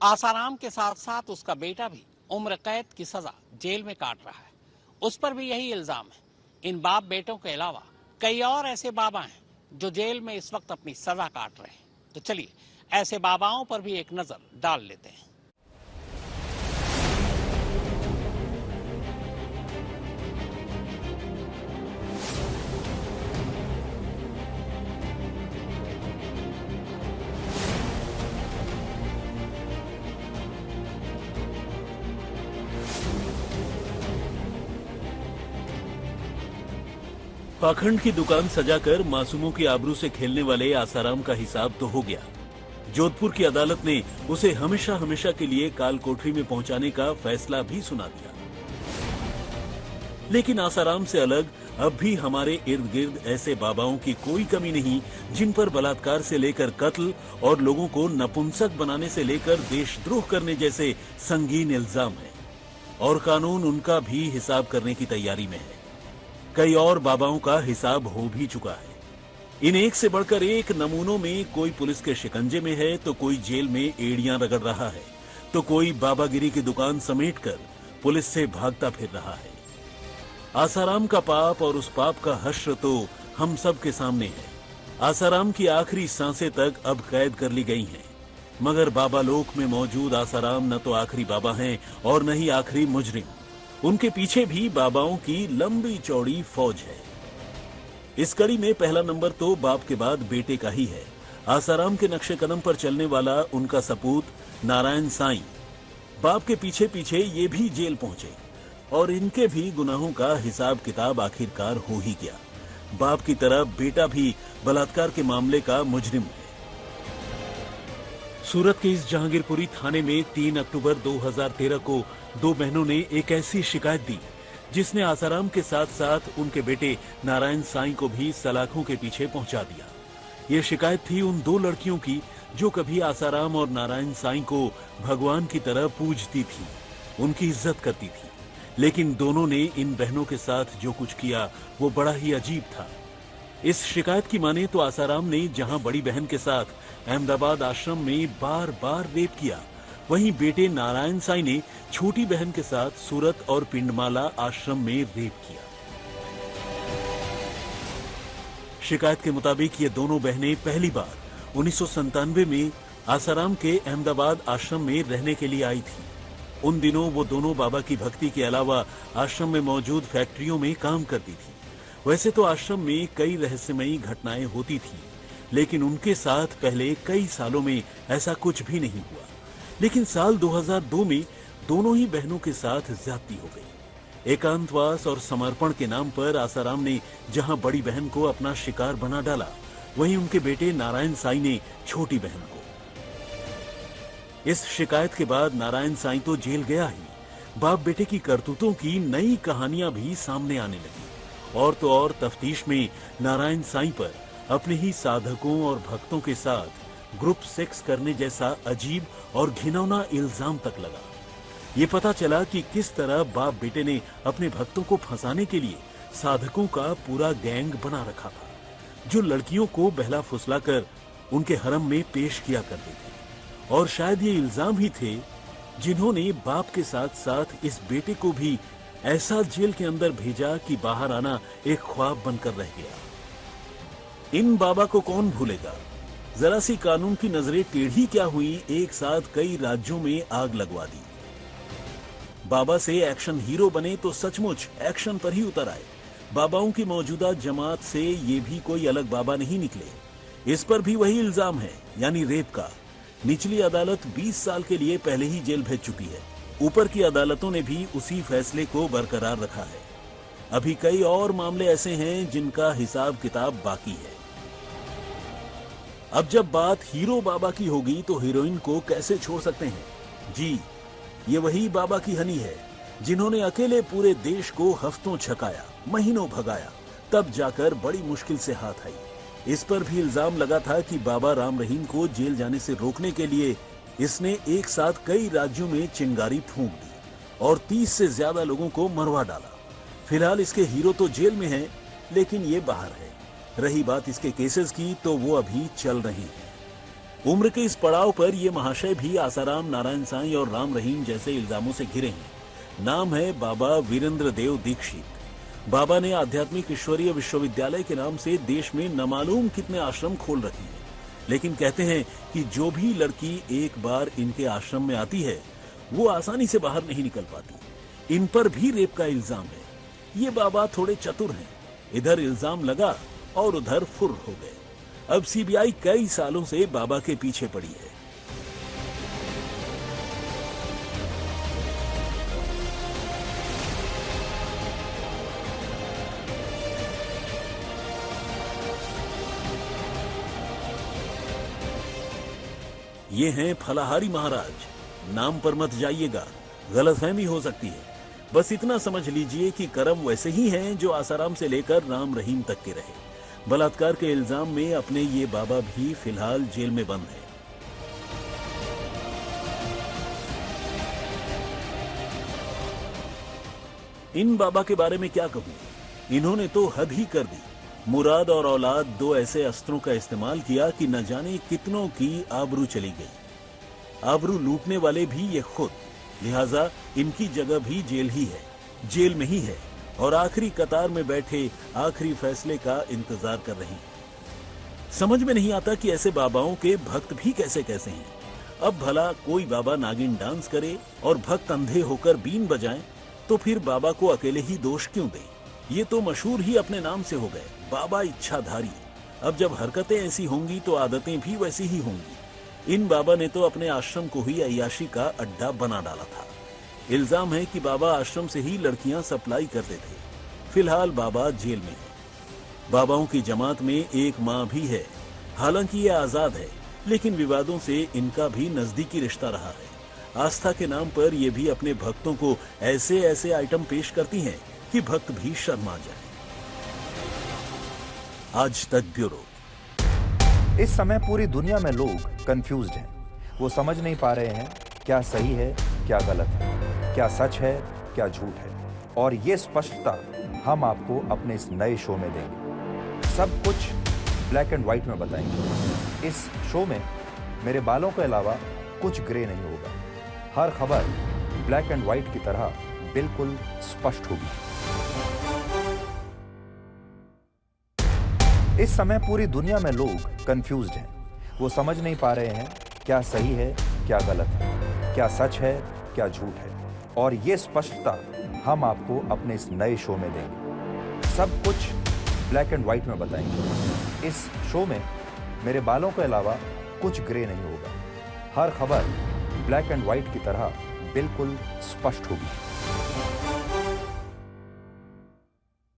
आसाराम के साथ साथ उसका बेटा भी उम्र कैद की सजा जेल में काट रहा है। उस पर भी यही इल्जाम है। इन बाप बेटों के अलावा कई और ऐसे बाबा हैं जो जेल में इस वक्त अपनी सजा काट रहे हैं। तो चलिए ऐसे बाबाओं पर भी एक नजर डाल लेते हैं। पाखंड की दुकान सजाकर मासूमों की आबरू से खेलने वाले आसाराम का हिसाब तो हो गया। जोधपुर की अदालत ने उसे हमेशा हमेशा के लिए काल कोठरी में पहुंचाने का फैसला भी सुना दिया। लेकिन आसाराम से अलग अब भी हमारे इर्द गिर्द ऐसे बाबाओं की कोई कमी नहीं जिन पर बलात्कार से लेकर कत्ल और लोगों को नपुंसक बनाने से लेकर देशद्रोह करने जैसे संगीन इल्जाम हैं। और कानून उनका भी हिसाब करने की तैयारी में है। कई और बाबाओं का हिसाब हो भी चुका है। इन एक से बढ़कर एक नमूनों में कोई पुलिस के शिकंजे में है, तो कोई जेल में एड़ियां रगड़ रहा है, तो कोई बाबागिरी की दुकान समेटकर पुलिस से भागता फिर रहा है। आसाराम का पाप और उस पाप का हश्र तो हम सब के सामने है। आसाराम की आखिरी सांसें तक अब कैद कर ली गई हैं, मगर बाबा लोक में मौजूद आसाराम न तो आखिरी बाबा हैं और न ही आखिरी मुजरिम। उनके पीछे भी बाबाओं की लंबी चौड़ी फौज है। इस कड़ी में पहला नंबर तो बाप के बाद बेटे का ही है। आसाराम के नक्शे कदम पर चलने वाला उनका सपूत नारायण साईं। बाप के पीछे पीछे ये भी जेल पहुंचे और इनके भी गुनाहों का हिसाब किताब आखिरकार हो ही गया। बाप की तरह बेटा भी बलात्कार के मामले का मुजरिम है। सूरत के इस जहांगीरपुरी थाने में 3 अक्टूबर 2013 को दो बहनों ने एक ऐसी शिकायत दी जिसने आसाराम के साथ साथ उनके बेटे नारायण साईं को भी सलाखों के पीछे पहुंचा दिया। ये शिकायत थी उन दो लड़कियों की जो कभी आसाराम और नारायण साईं को भगवान की तरह पूजती थी, उनकी इज्जत करती थी। लेकिन दोनों ने इन बहनों के साथ जो कुछ किया वो बड़ा ही अजीब था। इस शिकायत की माने तो आसाराम ने जहां बड़ी बहन के साथ अहमदाबाद आश्रम में बार बार रेप किया, वहीं बेटे नारायण साईं ने छोटी बहन के साथ सूरत और पिंडमाला आश्रम में रेप किया। शिकायत के मुताबिक ये दोनों बहनें पहली बार 1997 में आसाराम के अहमदाबाद आश्रम में रहने के लिए आई थी। उन दिनों वो दोनों बाबा की भक्ति के अलावा आश्रम में मौजूद फैक्ट्रियों में काम करती थी। वैसे तो आश्रम में कई रहस्यमयी घटनाएं होती थी, लेकिन उनके साथ पहले कई सालों में ऐसा कुछ भी नहीं हुआ। लेकिन साल 2002 में दोनों ही बहनों के साथ ज्यादती हो गई। एकांतवास और समर्पण के नाम पर आसाराम ने जहां बड़ी बहन को अपना शिकार बना डाला, वहीं उनके बेटे नारायण साईं ने छोटी बहन को। इस शिकायत के बाद नारायण साईं तो जेल गया ही, बाप बेटे की करतूतों की नई कहानियां भी सामने आने लगी। और तो और तफ्तीश में नारायण साईं पर अपने ही साधकों और भक्तों के साथ ग्रुप सेक्स करने जैसा अजीब और घिनौना इल्जाम तक लगा। ये पता चला कि किस तरह बाप बेटे ने अपने भक्तों को फंसाने के लिए साधकों का पूरा गैंग बना रखा था, जो लड़कियों को बहला फुसलाकर उनके हरम में पेश किया करते थे। और शायद ये इल्जाम ही थे जिन्होंने बाप के साथ साथ इस बेटे को भी ऐसा जेल के अंदर भेजा कि बाहर आना एक ख्वाब बनकर रह गया। इन बाबा को कौन भूलेगा। जरा सी कानून की नजरें टेढ़ी क्या हुई, एक साथ कई राज्यों में आग लगवा दी। बाबा से एक्शन हीरो बने तो सचमुच एक्शन पर ही उतर आए। बाबाओं की मौजूदा जमात से ये भी कोई अलग बाबा नहीं निकले। इस पर भी वही इल्जाम है, यानी रेप का। निचली अदालत 20 साल के लिए पहले ही जेल भेज चुकी है। ऊपर की अदालतों ने भी उसी फैसले को बरकरार रखा है। अभी कई और मामले ऐसे हैं जिनका हिसाब किताब बाकी है। अब जब बात हीरो बाबा की होगी तो हीरोइन को कैसे छोड़ सकते हैं। जी, ये वही बाबा की हनी है जिन्होंने अकेले पूरे देश को हफ्तों छकाया, महीनों भगाया, तब जाकर बड़ी मुश्किल से हाथ आई। इस पर भी इल्जाम लगा था कि बाबा राम रहीम को जेल जाने से रोकने के लिए इसने एक साथ कई राज्यों में चिंगारी फूंक दी और 30 से ज्यादा लोगों को मरवा डाला। फिलहाल इसके हीरो तो जेल में हैं, लेकिन ये बाहर है। रही बात इसके केसेस की, तो वो अभी चल रहे हैं। उम्र के इस पड़ाव पर ये महाशय भी आसाराम, नारायण साईं और राम रहीम जैसे इल्जामों से घिरे हैं। नाम है बाबा वीरेंद्र देव दीक्षित। बाबा ने आध्यात्मिक ईश्वरीय विश्वविद्यालय के नाम से देश में न कितने आश्रम खोल रखे हैं, लेकिन कहते हैं कि जो भी लड़की एक बार इनके आश्रम में आती है वो आसानी से बाहर नहीं निकल पाती। इन पर भी रेप का इल्जाम है। ये बाबा थोड़े चतुर हैं, इधर इल्जाम लगा और उधर फुर हो गए। अब सीबीआई कई सालों से बाबा के पीछे पड़ी है। ये हैं फलाहारी महाराज। नाम पर मत जाइएगा, गलतफहमी हो सकती है। बस इतना समझ लीजिए कि कर्म वैसे ही हैं जो आसाराम से लेकर राम रहीम तक के रहे। बलात्कार के इल्जाम में अपने ये बाबा भी फिलहाल जेल में बंद हैं। इन बाबा के बारे में क्या कहूं, इन्होंने तो हद ही कर दी। मुराद और औलाद दो ऐसे अस्त्रों का इस्तेमाल किया कि न जाने कितनों की आबरू चली गई। आबरू लूटने वाले भी ये खुद, लिहाजा इनकी जगह भी जेल ही है, जेल में ही है और आखिरी कतार में बैठे आखिरी फैसले का इंतजार कर रही है। समझ में नहीं आता कि ऐसे बाबाओं के भक्त भी कैसे कैसे हैं। अब भला कोई बाबा नागिन डांस करे और भक्त अंधे होकर बीन बजाएं, तो फिर बाबा को अकेले ही दोष क्यों दें? ये तो मशहूर ही अपने नाम से हो गए, बाबा इच्छाधारी। अब जब हरकतें ऐसी होंगी तो आदतें भी वैसी ही होंगी। इन बाबा ने तो अपने आश्रम को ही अय्याशी का अड्डा बना डाला था। इल्जाम है कि बाबा आश्रम से ही लड़कियां सप्लाई करते थे। फिलहाल बाबा जेल में है। बाबाओं की जमात में एक मां भी है। हालांकि ये आजाद है, लेकिन विवादों से इनका भी नजदीकी रिश्ता रहा है। आस्था के नाम पर ये भी अपने भक्तों को ऐसे ऐसे आइटम पेश करती हैं कि भक्त भी शर्मा जाए। आज तक ब्यूरो। इस समय पूरी दुनिया में लोग कंफ्यूज्ड हैं। वो समझ नहीं पा रहे हैं क्या सही है, क्या गलत है, क्या सच है, क्या झूठ है। और ये स्पष्टता हम आपको अपने इस नए शो में देंगे। सब कुछ ब्लैक एंड व्हाइट में बताएंगे। इस शो में मेरे बालों के अलावा कुछ ग्रे नहीं होगा। हर खबर ब्लैक एंड व्हाइट की तरह बिल्कुल स्पष्ट होगी। इस समय पूरी दुनिया में लोग कंफ्यूज्ड हैं। वो समझ नहीं पा रहे हैं क्या सही है, क्या गलत है, क्या सच है, क्या झूठ है। और ये स्पष्टता हम आपको अपने इस नए शो में देंगे। सब कुछ ब्लैक एंड व्हाइट में बताएंगे। इस शो में मेरे बालों के अलावा कुछ ग्रे नहीं होगा। हर खबर ब्लैक एंड व्हाइट की तरह बिल्कुल स्पष्ट होगी।